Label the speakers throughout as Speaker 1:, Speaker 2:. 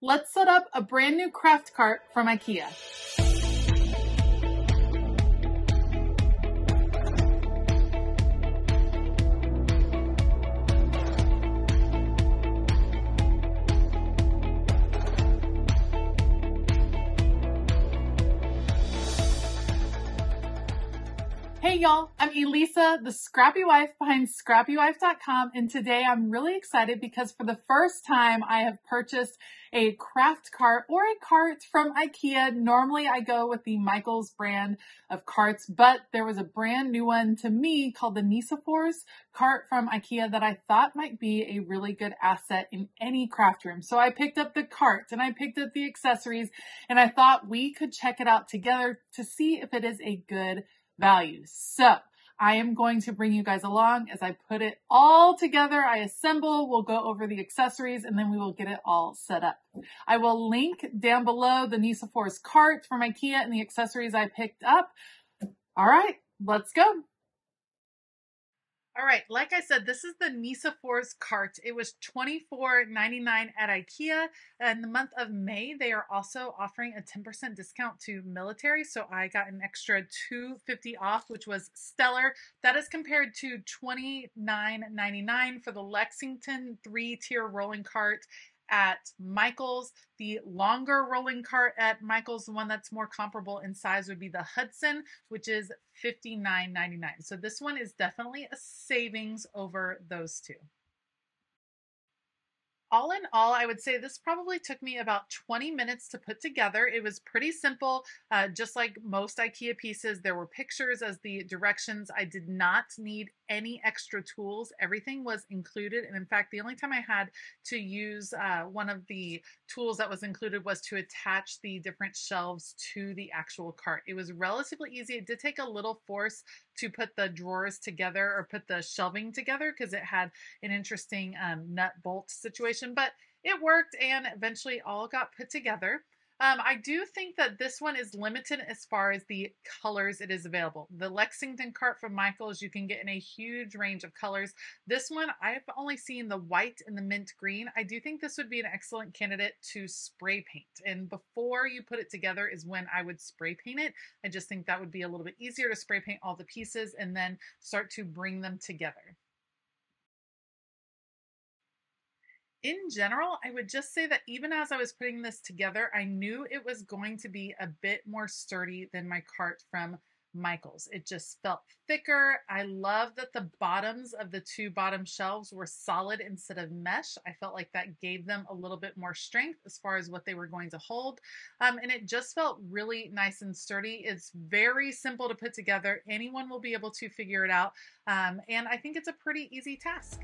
Speaker 1: Let's set up a brand new craft cart from Ikea. Hey y'all, I'm Elisa, the Scrappy Wife behind ScrappyWife.com, and today I'm really excited because for the first time I have purchased a craft cart or a cart from Ikea. Normally I go with the Michaels brand of carts, but there was a brand new one to me called the Nissafors cart from Ikea that I thought might be a really good asset in any craft room. So I picked up the cart and I picked up the accessories, and I thought we could check it out together to see if it is a good value. So I am going to bring you guys along as I put it all together. I assemble, we'll go over the accessories, and then we will get it all set up. I will link down below the Nissafors cart from Ikea and the accessories I picked up. All right, let's go. All right, like I said, this is the Nissafors cart. It was $24.99 at Ikea. In the month of May, they are also offering a 10% discount to military. So I got an extra $2.50 off, which was stellar. That is compared to $29.99 for the Lexington 3-tier rolling cart at Michaels. The longer rolling cart at Michaels, the one that's more comparable in size, would be the Hudson, which is $59.99. So this one is definitely a savings over those two. All in all, I would say this probably took me about 20 minutes to put together. It was pretty simple, just like most Ikea pieces. There were pictures as the directions. I did not need any extra tools. Everything was included. And in fact, the only time I had to use one of the tools that was included was to attach the different shelves to the actual cart. It was relatively easy. It did take a little force to put the drawers together or put the shelving together because it had an interesting nut bolt situation, but it worked and eventually all got put together. I do think that this one is limited as far as the colors it is available. The Lexington cart from Michaels, you can get in a huge range of colors. This one, I've only seen the white and the mint green. I do think this would be an excellent candidate to spray paint. And before you put it together is when I would spray paint it. I just think that would be a little bit easier to spray paint all the pieces and then start to bring them together. In general, I would just say that even as I was putting this together, I knew it was going to be a bit more sturdy than my cart from Michaels. It just felt thicker. I love that the bottoms of the two bottom shelves were solid instead of mesh. I felt like that gave them a little bit more strength as far as what they were going to hold. And it just felt really nice and sturdy. It's very simple to put together. Anyone will be able to figure it out. And I think it's a pretty easy task.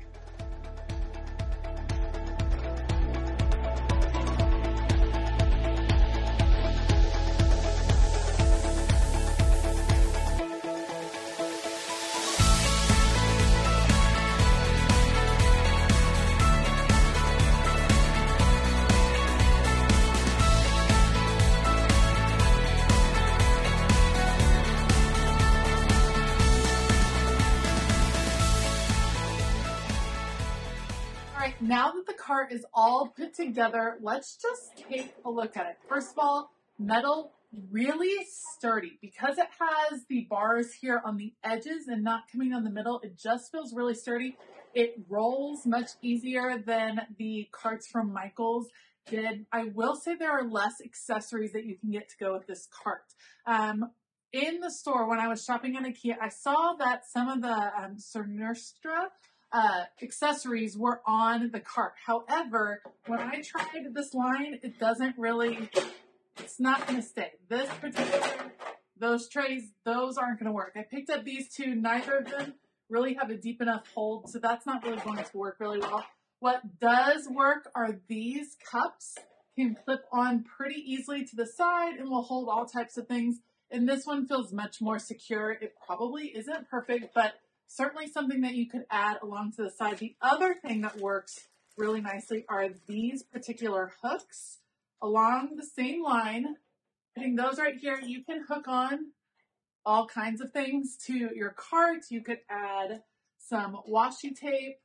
Speaker 1: Now that the cart is all put together, let's just take a look at it. First of all, metal, really sturdy. Because it has the bars here on the edges and not coming on the middle, it just feels really sturdy. It rolls much easier than the carts from Michaels did. I will say there are less accessories that you can get to go with this cart. In the store, when I was shopping at Ikea, I saw that some of the Cernestra accessories were on the cart. However, when I tried this line, it doesn't really, it's not going to stay. This particular, those trays, those aren't going to work. I picked up these two. Neither of them really have a deep enough hold, so that's not really going to work really well. What does work are these cups. Can clip on pretty easily to the side and will hold all types of things. And this one feels much more secure. It probably isn't perfect, but certainly something that you could add along to the side. The other thing that works really nicely are these particular hooks along the same line. Putting those right here, you can hook on all kinds of things to your cart. You could add some washi tape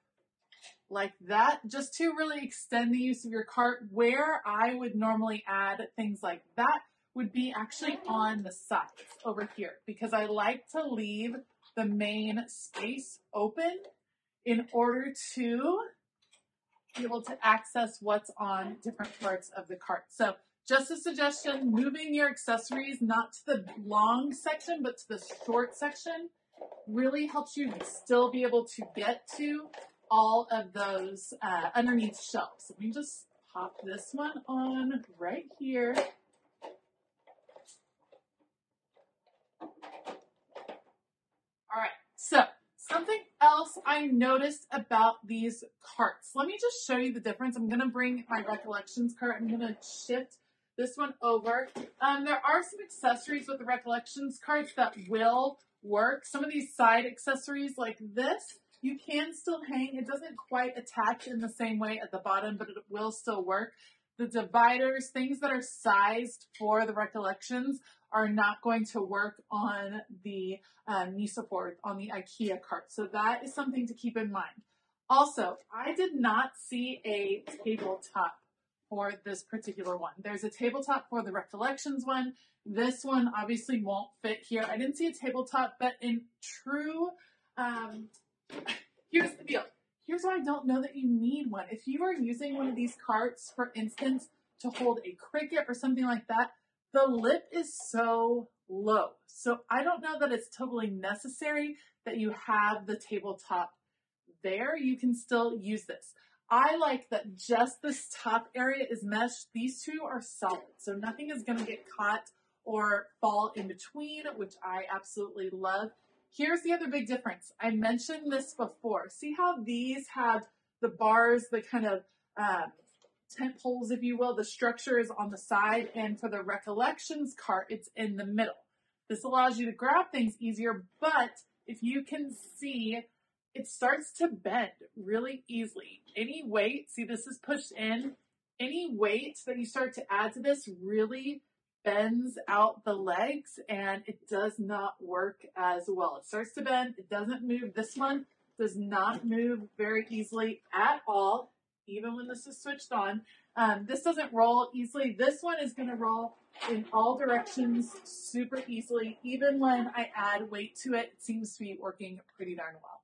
Speaker 1: like that, just to really extend the use of your cart. Where I would normally add things like that would be actually on the sides over here, because I like to leave the main space open in order to be able to access what's on different parts of the cart. So just a suggestion, moving your accessories not to the long section, but to the short section really helps you still be able to get to all of those underneath shelves. Let me just pop this one on right here. All right, so something else I noticed about these carts. Let me just show you the difference. I'm gonna bring my Recollections cart. I'm gonna shift this one over. There are some accessories with the Recollections carts that will work. Some of these side accessories like this, you can still hang. It doesn't quite attach in the same way at the bottom, but it will still work. The dividers, things that are sized for the Recollections, are not going to work on the Nissafors, on the Ikea cart. So that is something to keep in mind. Also, I did not see a tabletop for this particular one. There's a tabletop for the Recollections one. This one obviously won't fit here. I didn't see a tabletop, but in true, here's the deal. Here's why I don't know that you need one. If you are using one of these carts, for instance, to hold a Cricut or something like that, the lip is so low. So I don't know that it's totally necessary that you have the tabletop there. You can still use this. I like that just this top area is mesh. These two are solid, so nothing is going to get caught or fall in between, which I absolutely love. Here's the other big difference. I mentioned this before. See how these have the bars, the kind of tent poles, if you will. The structure is on the side, and for the Recollections cart, it's in the middle. This allows you to grab things easier, but if you can see, it starts to bend really easily. Any weight, see this is pushed in, any weight that you start to add to this really bends out the legs, and it does not work as well. It starts to bend, it doesn't move. This one does not move very easily at all, even when this is switched on. This doesn't roll easily. This one is going to roll in all directions super easily. Even when I add weight to it, it seems to be working pretty darn well.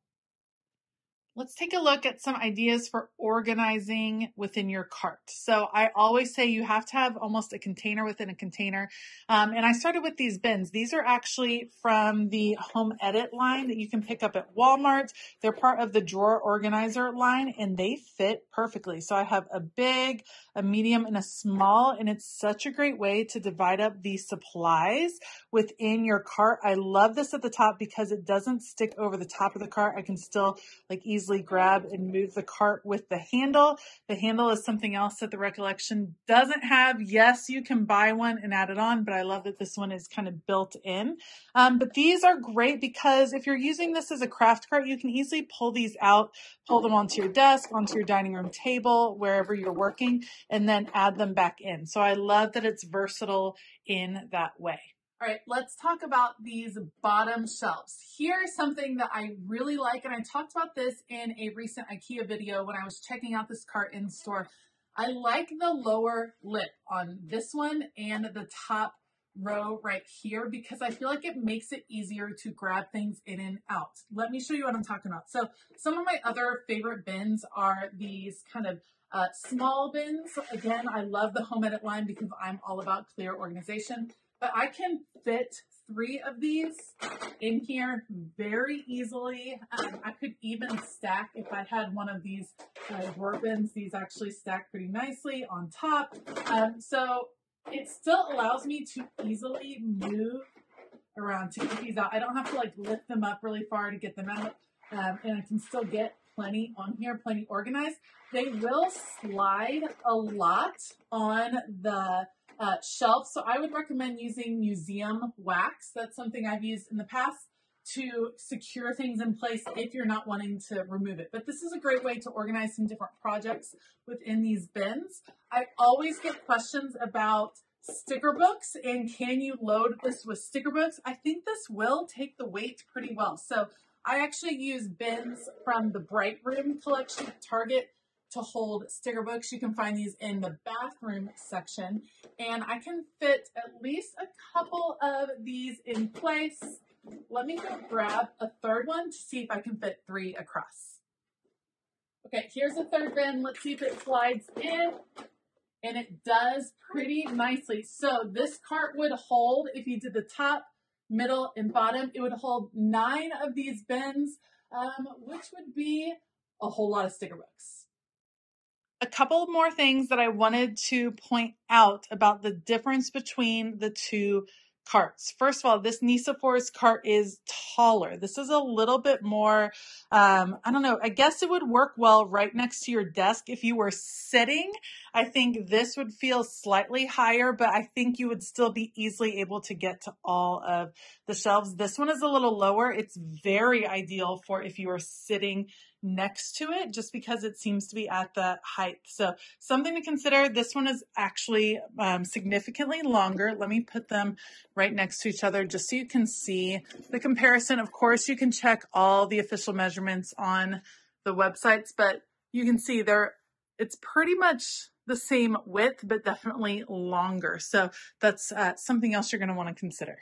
Speaker 1: Let's take a look at some ideas for organizing within your cart. So I always say you have to have almost a container within a container. And I started with these bins. These are actually from the Home Edit line that you can pick up at Walmart. They're part of the drawer organizer line, and they fit perfectly. So I have a big, a medium, and a small, and it's such a great way to divide up the supplies within your cart. I love this at the top because it doesn't stick over the top of the cart. I can still easily grab and move the cart with the handle. The handle is something else that the Recollection doesn't have. Yes, you can buy one and add it on, but I love that this one is kind of built in. But these are great because if you're using this as a craft cart, you can easily pull these out, pull them onto your desk, onto your dining room table, wherever you're working, and then add them back in. So I love that it's versatile in that way. All right, let's talk about these bottom shelves. Here's something that I really like, and I talked about this in a recent IKEA video when I was checking out this cart in store. I like the lower lip on this one and the top row right here because I feel like it makes it easier to grab things in and out. Let me show you what I'm talking about. So some of my other favorite bins are these kind of small bins. Again, I love the Home Edit line because I'm all about clear organization. But I can fit 3 of these in here very easily. I could even stack, if I had one of these drawer bins, these actually stack pretty nicely on top. So it still allows me to easily move around to get these out. I don't have to lift them up really far to get them out. And I can still get plenty on here, plenty organized. They will slide a lot on the shelf. So I would recommend using museum wax. That's something I've used in the past to secure things in place if you're not wanting to remove it. But this is a great way to organize some different projects within these bins. I always get questions about sticker books and can you load this with sticker books? I think this will take the weight pretty well. So I actually use bins from the Bright Room collection at Target to hold sticker books. You can find these in the bathroom section, and I can fit at least a couple of these in place. Let me go grab a third one to see if I can fit 3 across. Okay, here's a third bin. Let's see if it slides in. And it does pretty nicely. So this cart would hold, if you did the top, middle, and bottom, it would hold 9 of these bins, which would be a whole lot of sticker books. A couple more things that I wanted to point out about the difference between the two carts. First of all, this Nissafors cart is taller. This is a little bit more, I don't know, I guess it would work well right next to your desk. If you were sitting, I think this would feel slightly higher, but I think you would still be easily able to get to all of the shelves. This one is a little lower. It's very ideal for if you are sitting next to it, just because it seems to be at the height. So something to consider. This one is actually significantly longer. Let me put them right next to each other just so you can see the comparison. Of course, you can check all the official measurements on the websites, but you can see it's pretty much the same width, but definitely longer. So that's something else you're going to want to consider.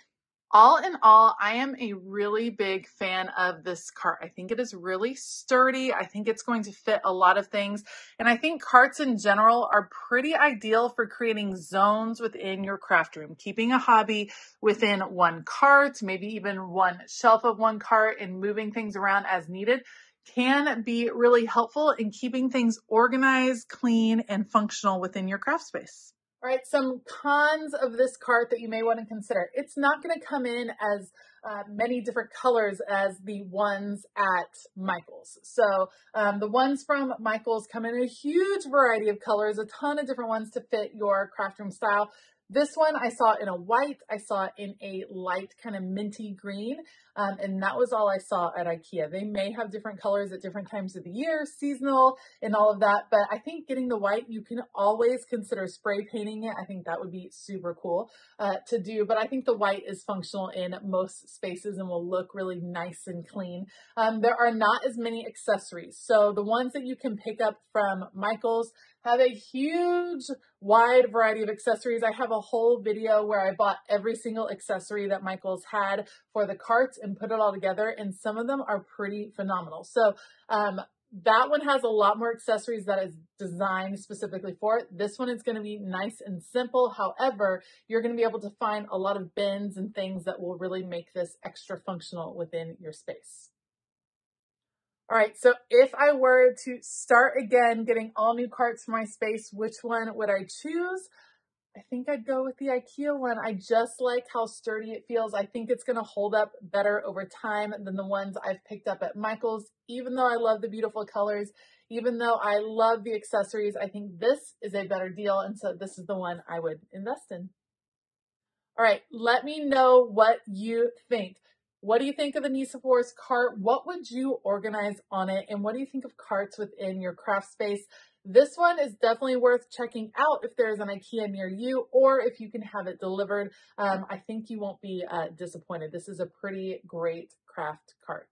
Speaker 1: All in all, I am a really big fan of this cart. I think it is really sturdy. I think it's going to fit a lot of things. And I think carts in general are pretty ideal for creating zones within your craft room, keeping a hobby within one cart, maybe even one shelf of one cart, and moving things around as needed can be really helpful in keeping things organized, clean, and functional within your craft space. All right, some cons of this cart that you may want to consider. It's not going to come in as many different colors as the ones at Michael's. So the ones from Michael's come in a huge variety of colors, a ton of different ones to fit your craft room style. This one I saw in a white, I saw it in a light kind of minty green, and that was all I saw at Ikea. They may have different colors at different times of the year, seasonal and all of that, but I think getting the white, you can always consider spray painting it. I think that would be super cool to do, but I think the white is functional in most spaces and will look really nice and clean. There are not as many accessories, so the ones that you can pick up from Michael's have a huge wide variety of accessories. I have a whole video where I bought every single accessory that Michael's had for the carts and put it all together, and some of them are pretty phenomenal. So that one has a lot more accessories that is designed specifically for it. This one is going to be nice and simple. However, you're going to be able to find a lot of bins and things that will really make this extra functional within your space. All right, so if I were to start again getting all new carts for my space, which one would I choose? I think I'd go with the Ikea one. I just like how sturdy it feels. I think it's going to hold up better over time than the ones I've picked up at Michael's. Even though I love the beautiful colors, even though I love the accessories, I think this is a better deal, and so this is the one I would invest in. All right, let me know what you think. What do you think of the Nissafors cart? What would you organize on it? And what do you think of carts within your craft space? This one is definitely worth checking out if there's an Ikea near you, or if you can have it delivered. I think you won't be disappointed. This is a pretty great craft cart.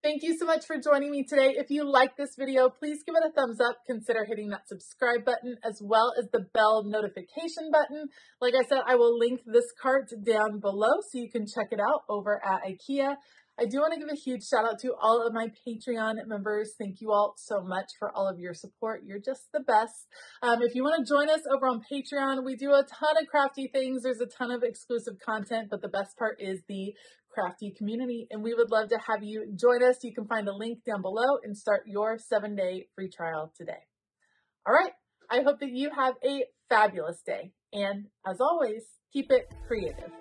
Speaker 1: Thank you so much for joining me today. If you like this video, please give it a thumbs up. Consider hitting that subscribe button as well as the bell notification button. Like I said, I will link this cart down below so you can check it out over at Ikea. I do want to give a huge shout out to all of my Patreon members. Thank you all so much for all of your support. You're just the best. If you want to join us over on Patreon, we do a ton of crafty things. There's a ton of exclusive content, but the best part is the crafty community, and we would love to have you join us. You can find a link down below and start your 7-day free trial today. All right, I hope that you have a fabulous day, and as always, keep it creative.